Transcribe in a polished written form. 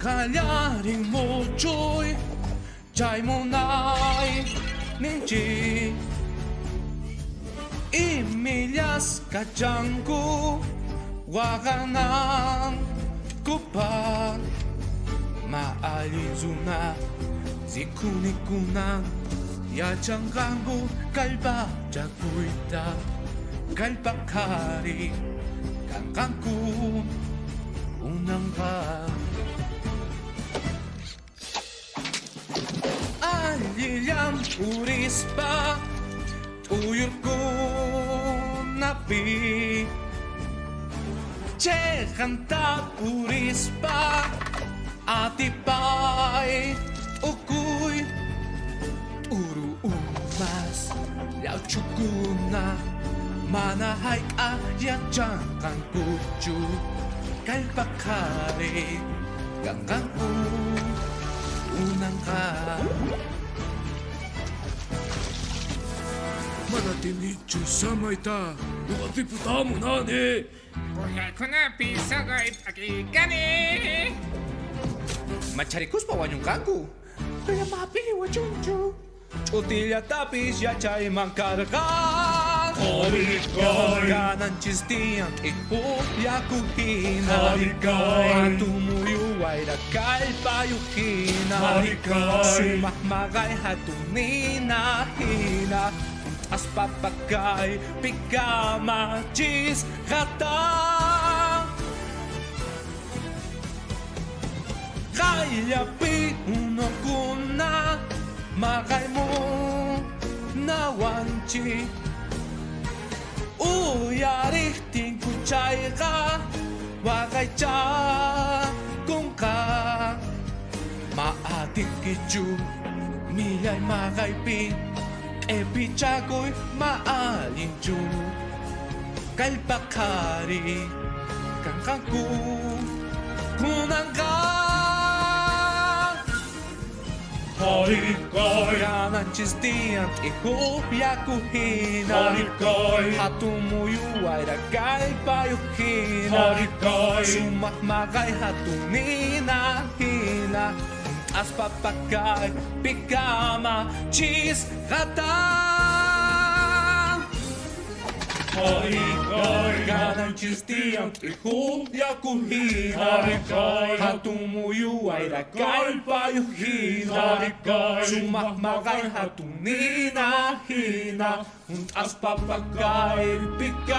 Kalyaring mo joy Chay mo na'y ninji Imilyas ka dyan ko Waka ng kupa Maalizuna Zikunikuna Yachangango Kalba Jakuita Kalbakari Kangkangku Unang ka Aliyam uris pa Tuyur ko napi Che kanta uris pa Atipay ukuy Uru umas Liao chukuna Manahay ka Yachan kang kuchu Kalpakari Ganggang ku Unang ka Manatili sama ita Bukati puta mo na ni Boyal ko na pisa kahit akikani Macharikus pa wanyong kangku Kaya mapi wachunchu Utilya tapis ya chay mangkarga Harikay Kanan chistiang iho ya kuhina Harikay Tumuyo ay rakal payuhina Harikay Sumahmagay hatunina hina As papagay pigama chis kata Kaya pi uno kuna Makay mo na wanchi Uyari ting kuchay ka Wakay cha kung ka Maating kichu Miyay makay pi Epi chagoy maaling chu Kalpakari Kangkangku Kunang ka Harikay Kanan chistiang iho yakuhina Harikay Hatumuyo ay ragay payuhina Harikay Sumahmagay hatunina hina As papagay pigama chis kata Harikay Kanan chistiang iho yakuhina Harikay Hatumuyo ay ragay payuhina Harikay Sumahmagay hatunina hina As papagay pigama